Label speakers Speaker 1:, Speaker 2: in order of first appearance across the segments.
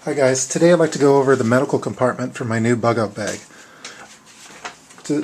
Speaker 1: Hi guys, today I'd like to go over the medical compartment for my new bug out bag.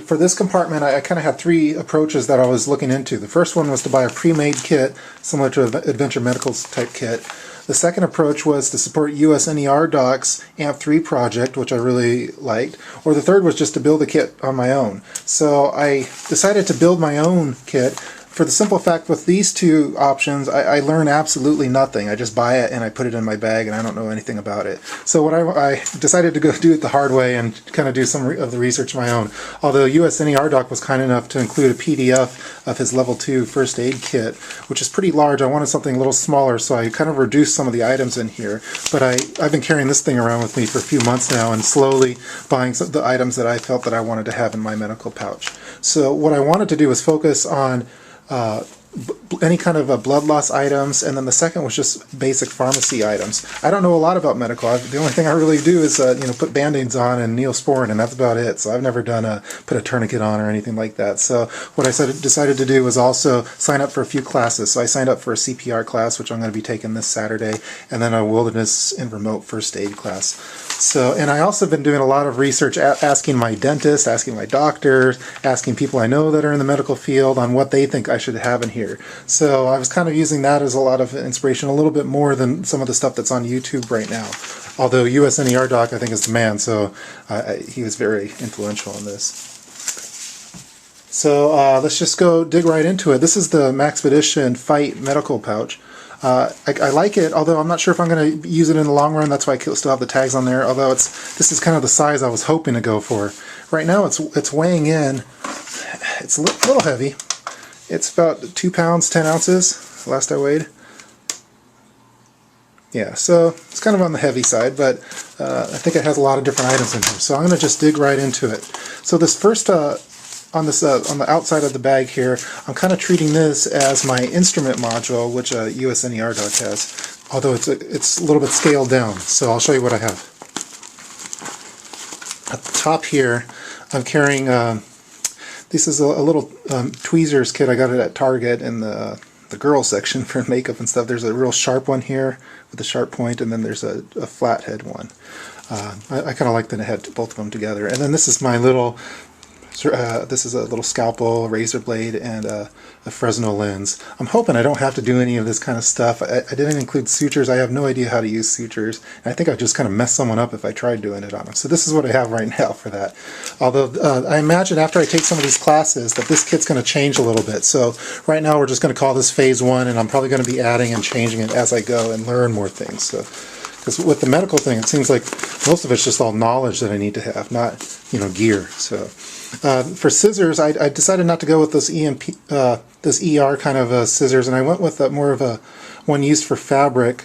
Speaker 1: For this compartment I kind of had three approaches that I was looking into. The first one was to buy a pre-made kit similar to an Adventure Medical's type kit. The second approach was to support USNER Doc's AMP3 project, which I really liked. Or the third was just to build a kit on my own. So I decided to build my own kit. For the simple fact, with these two options, I learn absolutely nothing. I just buy it and I put it in my bag and I don't know anything about it. So what I decided to go do it the hard way and kind of do some of the research of my own. Although USNER Doc was kind enough to include a PDF of his level 2 first aid kit, which is pretty large. I wanted something a little smaller, so I kind of reduced some of the items in here. But I've been carrying this thing around with me for a few months now and slowly buying the items that I felt that I wanted to have in my medical pouch. So what I wanted to do was focus on any kind of blood loss items, and then the second was just basic pharmacy items. I don't know a lot about medical. The only thing I really do is put band-aids on and Neosporin, and that's about it. So I've never done put a tourniquet on or anything like that. So what I decided to do was also sign up for a few classes. So I signed up for a CPR class, which I'm going to be taking this Saturday, and then a wilderness and remote first aid class. So, and I also been doing a lot of research, asking my dentist, asking my doctors, asking people I know that are in the medical field on what they think I should have in here. So I was kind of using that as a lot of inspiration, a little bit more than some of the stuff that's on YouTube right now. Although USNER Doc, I think, is the man, so he was very influential in this. So let's just go dig right into it. This is the Maxpedition Fight medical pouch. I like it, although I'm not sure if I'm going to use it in the long run. That's why I still have the tags on there, although this is kind of the size I was hoping to go for. Right now it's weighing in, it's a little heavy. It's about 2 pounds, 10 ounces, last I weighed. Yeah, so it's kind of on the heavy side, but I think it has a lot of different items in here. So I'm going to just dig right into it. So this first, on the outside of the bag here, I'm kind of treating this as my instrument module, which USNER Doc has, although it's a little bit scaled down. So I'll show you what I have. At the top here, I'm carrying... this is a little tweezers kit. I got it at Target in the girls section for makeup and stuff. There's a real sharp one here with a sharp point, and then there's a flathead one. I kind of like that it had both of them together. And then this is my little, this is a little scalpel, razor blade, and a Fresnel lens. I'm hoping I don't have to do any of this kind of stuff. I didn't include sutures. I have no idea how to use sutures. And I think I'd just kind of mess someone up if I tried doing it on them. So this is what I have right now for that. Although I imagine after I take some of these classes that this kit's going to change a little bit. So right now we're just going to call this phase 1, and I'm probably going to be adding and changing it as I go and learn more things. So, because with the medical thing, it seems like most of it's just all knowledge that I need to have, not gear. So. For scissors, I decided not to go with this this ER kind of scissors, and I went with more of a one used for fabric.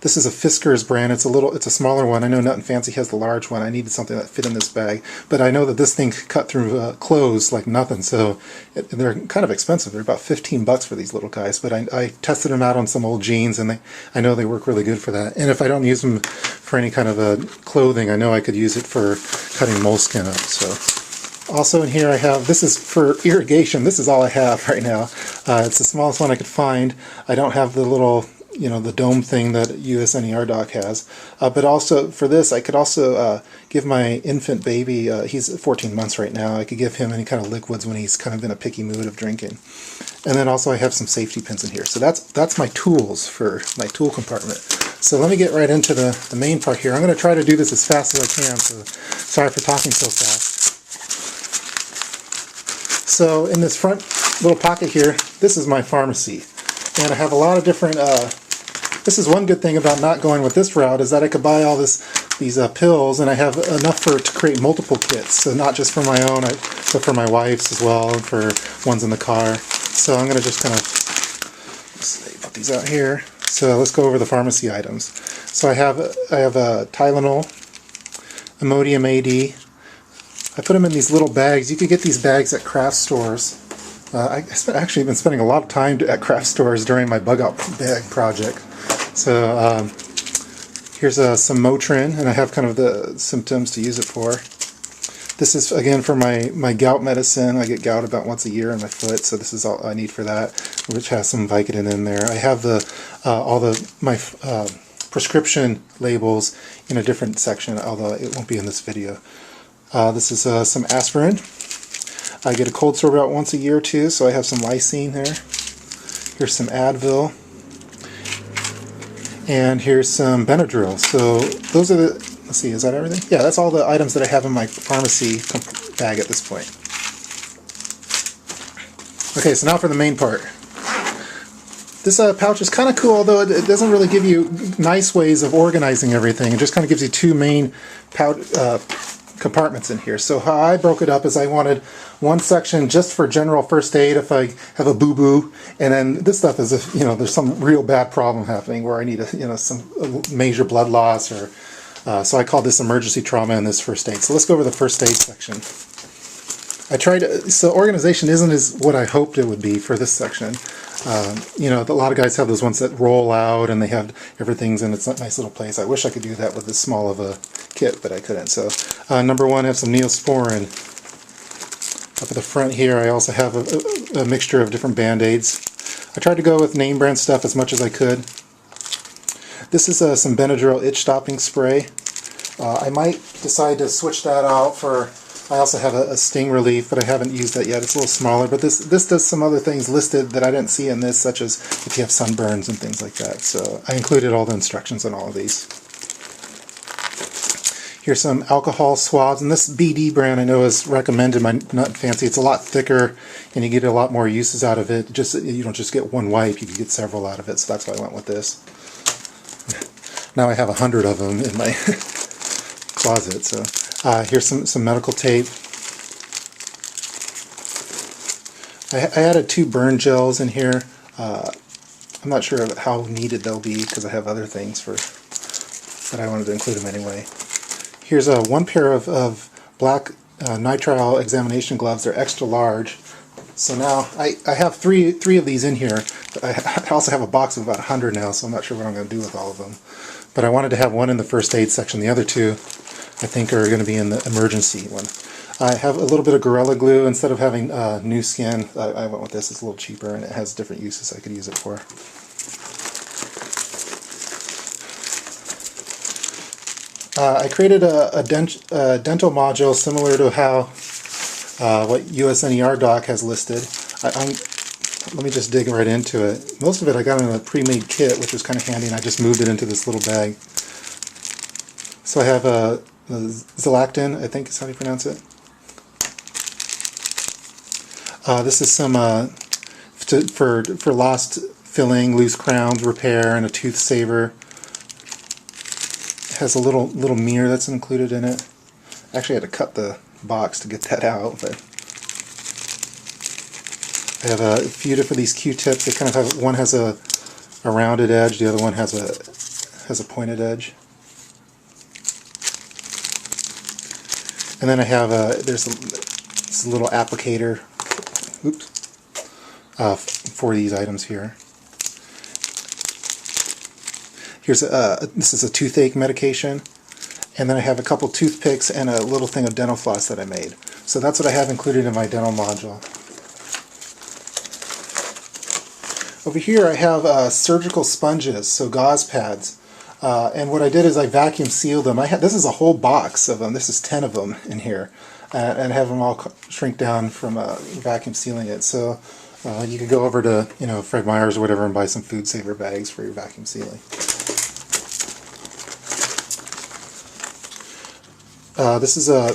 Speaker 1: This is a Fiskars brand. It's a smaller one. I know Nut and Fancy has the large one. I needed something that fit in this bag, but I know that this thing cut through clothes like nothing. So they're kind of expensive. They're about $15 for these little guys. But I tested them out on some old jeans, and I know they work really good for that. And if I don't use them for any kind of clothing, I know I could use it for cutting moleskin up. So. Also in here I have, this is for irrigation. This is all I have right now. It's the smallest one I could find. I don't have the little, the dome thing that USNER Doc has. But also for this, I could also give my infant baby, he's 14 months right now, I could give him any kind of liquids when he's kind of in a picky mood of drinking. And then also I have some safety pins in here. So that's my tools for my tool compartment. So let me get right into the main part here. I'm going to try to do this as fast as I can, so sorry for talking so fast. So in this front little pocket here, this is my pharmacy, and I have a lot of different, this is one good thing about not going with this route, is that I could buy all these pills, and I have enough to create multiple kits, so not just for my own, but for my wife's as well, and for ones in the car. So I'm going to just kind of put these out here. So let's go over the pharmacy items. So I have a Tylenol, Imodium AD. I put them in these little bags. You could get these bags at craft stores. I've actually been spending a lot of time at craft stores during my bug out bag project. So here's some Motrin, and I have kind of the symptoms to use it for. This is again for my gout medicine. I get gout about once a year in my foot, so this is all I need for that, which has some Vicodin in there. I have my prescription labels in a different section, although it won't be in this video. This is some aspirin. I get a cold sore about once a year too, so I have some lysine there. Here's some Advil. And here's some Benadryl. So those are the, let's see, is that everything? Yeah, that's all the items that I have in my pharmacy bag at this point. Okay, so now for the main part. This pouch is kind of cool, although it doesn't really give you nice ways of organizing everything. It just kind of gives you two main compartments in here. So how I broke it up is I wanted one section just for general first aid if I have a boo-boo, and then this stuff is if, you know, there's some real bad problem happening where I need a, you know, some major blood loss, or so I call this emergency trauma and this first aid. So let's go over the first aid section. I tried to, so organization isn't as what I hoped it would be for this section. You know, a lot of guys have those ones that roll out and they have everything's in its nice little place. I wish I could do that with this small of a kit, but I couldn't. So number one, I have some Neosporin. Up at the front here, I also have a mixture of different Band-Aids. I tried to go with name brand stuff as much as I could. This is some Benadryl itch stopping spray. I might decide to switch that out for, I also have a sting relief, but I haven't used that yet. It's a little smaller, but this does some other things listed that I didn't see in this, such as if you have sunburns and things like that. So I included all the instructions on all of these. Here's some alcohol swabs, and this BD brand I know is recommended by Nut Fancy. It's a lot thicker, and you get a lot more uses out of it. Just, you don't just get one wipe, you can get several out of it, so that's why I went with this. Now I have 100 of them in my closet. So here's some medical tape. I added 2 burn gels in here. I'm not sure how needed they'll be because I have other things but I wanted to include them anyway. Here's one pair of black nitrile examination gloves. They're extra large. So now I have three of these in here. I also have a box of about 100 now, so I'm not sure what I'm going to do with all of them. But I wanted to have one in the first aid section. The other 2 I think are going to be in the emergency one. I have a little bit of Gorilla Glue. Instead of having new skin, I went with this. It's a little cheaper and it has different uses I could use it for. I created a dental module similar to how what USNER doc has listed. Let me just dig right into it. Most of it I got in a pre-made kit, which was kind of handy, and I just moved it into this little bag. So I have Zolactin, I think is how you pronounce it. This is some for lost filling, loose crowns, repair, and a tooth saver. It has a little mirror that's included in it. Actually, I had to cut the box to get that out, but I have a few different these Q-tips. They kind of have, one has a rounded edge, the other one has a pointed edge. And then I have there's this little applicator, for these items here. Here's this is a toothache medication, and then I have a couple toothpicks and a little thing of dental floss that I made. So that's what I have included in my dental module. Over here I have surgical sponges, so gauze pads. And what I did is I vacuum sealed them. This is a whole box of them. This is 10 of them in here, and have them all shrink down from vacuum sealing it. So you could go over to Fred Meyer's or whatever and buy some Food Saver bags for your vacuum sealing. This is a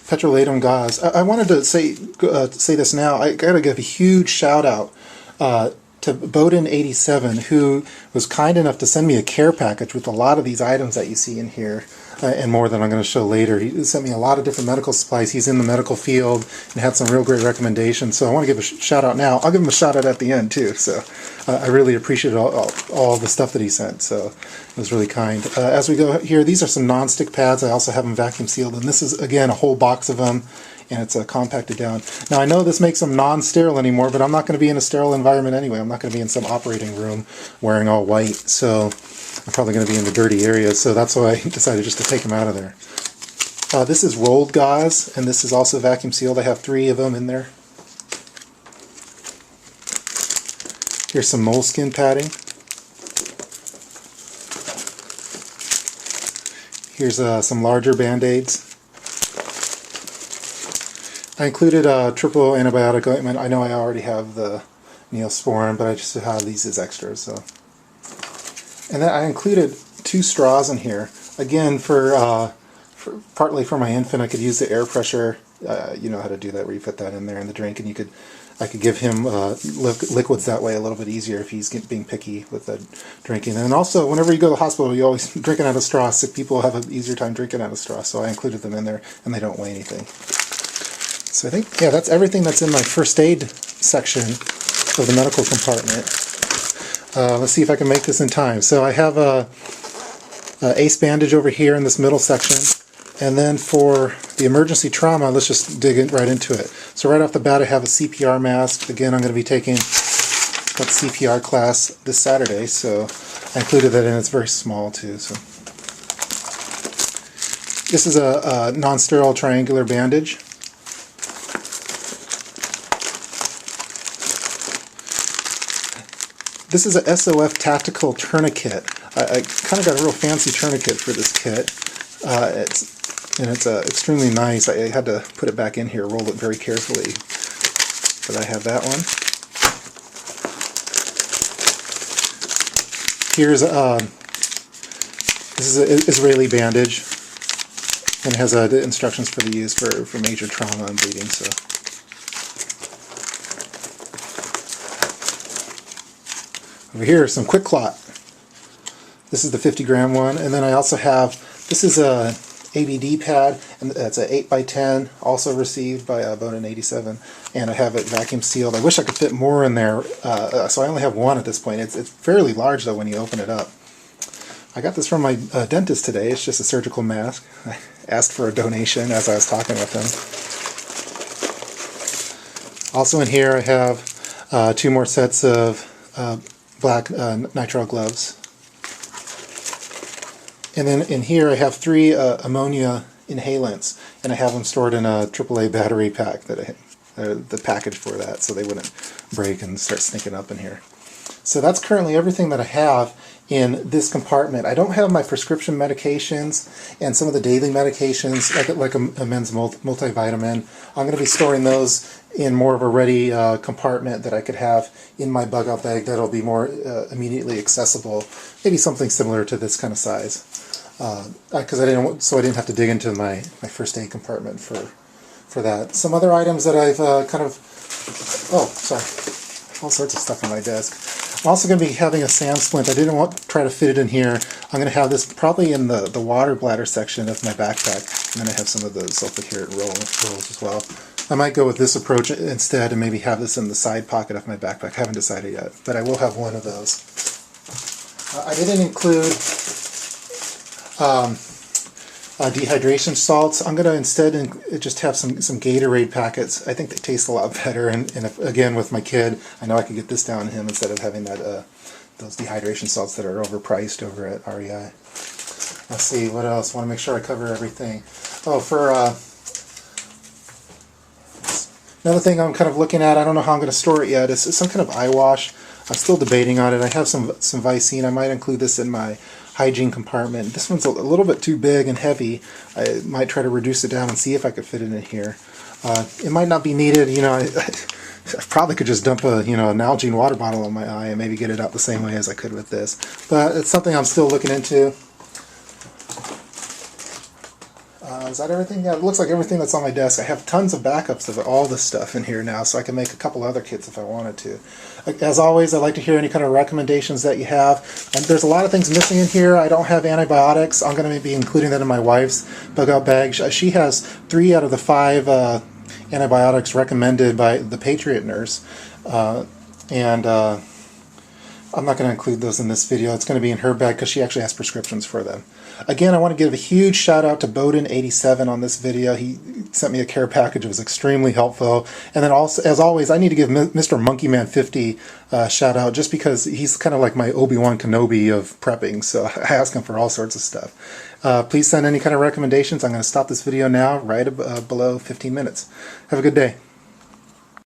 Speaker 1: petrolatum gauze. I wanted to say this now. I gotta give a huge shout out to Bowden87, who was kind enough to send me a care package with a lot of these items that you see in here, and more that I'm going to show later. He sent me a lot of different medical supplies. He's in the medical field and had some real great recommendations, so I want to give a shout out now. I'll give him a shout out at the end too, so I really appreciate all the stuff that he sent, so it was really kind. As we go here, these are some non-stick pads. I also have them vacuum sealed, and this is, again, a whole box of them, and it's compacted down. Now I know this makes them non-sterile anymore, but I'm not going to be in a sterile environment anyway. I'm not going to be in some operating room wearing all white, so I'm probably going to be in the dirty areas, so that's why I decided just to take them out of there. This is rolled gauze, and this is also vacuum sealed. I have 3 of them in there. Here's some moleskin padding. Here's some larger Band-Aids. I included a triple antibiotic ointment. I know I already have the Neosporin, but I just have these as extras. So, and then I included 2 straws in here. Again, for partly for my infant, I could use the air pressure. You know how to do that, where you put that in there in the drink, and I could give him liquids that way a little bit easier if he's being picky with the drinking. And also, whenever you go to the hospital, you always drinking out of straw. Sick people have an easier time drinking out of straw, so I included them in there, and they don't weigh anything. So I think, yeah, that's everything that's in my first aid section of the medical compartment. Let's see if I can make this in time. So I have a ACE bandage over here in this middle section. And then for the emergency trauma, let's just dig right into it. So right off the bat, I have a CPR mask. Again, I'm going to be taking that CPR class this Saturday, so I included that in. It's very small too. So this is a non-sterile triangular bandage. This is a SOF tactical tourniquet. I kind of got a real fancy tourniquet for this kit. It's extremely nice. I had to put it back in here, roll it very carefully. But I have that one. Here's this is an Israeli bandage, and it has the instructions for the use for major trauma and bleeding. So. Over here, some Quick Clot. This is the 50-gram one, and then I also have, this is a ABD pad, and it's an 8x10, also received by Bowden 87, and I have it vacuum sealed. I wish I could fit more in there, so I only have one at this point. It's fairly large though when you open it up. I got this from my dentist today. It's just a surgical mask. I asked for a donation as I was talking with him. Also in here I have 2 more sets of black nitrile gloves. And then in here I have 3 ammonia inhalants, and I have them stored in a AAA battery pack that the package for that, so they wouldn't break and start sneaking up in here. So that's currently everything that I have in this compartment. I don't have my prescription medications and some of the daily medications, like a men's multivitamin. I'm going to be storing those in more of a ready compartment that I could have in my bug-out bag that'll be more immediately accessible. Maybe something similar to this kind of size, because I didn't have to dig into my first aid compartment for that. Some other items that I've all sorts of stuff on my desk. I'm also going to be having a sand splint. I didn't want to try to fit it in here. I'm going to have this probably in the water bladder section of my backpack, and then I have some of the sulfate rolls as well. I might go with this approach instead and maybe have this in the side pocket of my backpack. I haven't decided yet, but I will have one of those. I didn't include dehydration salts. I'm going to instead just have some Gatorade packets. I think they taste a lot better, and again, with my kid, I know I could get this down to him instead of having that those dehydration salts that are overpriced over at REI. Let's see, what else? I want to make sure I cover everything. Oh, for another thing I'm kind of looking at, I don't know how I'm going to store it yet, is some kind of eye wash. I'm still debating on it. I have some Vicene. I might include this in my hygiene compartment. This one's a little bit too big and heavy. I might try to reduce it down and see if I could fit it in here. It might not be needed. You know, I probably could just dump an Nalgene water bottle on my eye and maybe get it out the same way as I could with this. But it's something I'm still looking into. Is that everything? Yeah, it looks like everything that's on my desk. I have tons of backups of all this stuff in here now, so I can make a couple other kits if I wanted to. As always, I'd like to hear any kind of recommendations that you have. And there's a lot of things missing in here. I don't have antibiotics. I'm going to be including that in my wife's bug-out bag. She has 3 out of the 5 antibiotics recommended by the Patriot nurse. I'm not going to include those in this video. It's going to be in her bag because she actually has prescriptions for them. Again, I want to give a huge shout out to Bowden87 on this video. He sent me a care package. It was extremely helpful. And then also, as always, I need to give Mr. Monkeyman50 a shout out just because he's kind of like my Obi-Wan Kenobi of prepping. So I ask him for all sorts of stuff. Please send any kind of recommendations. I'm going to stop this video now right below 15 minutes. Have a good day.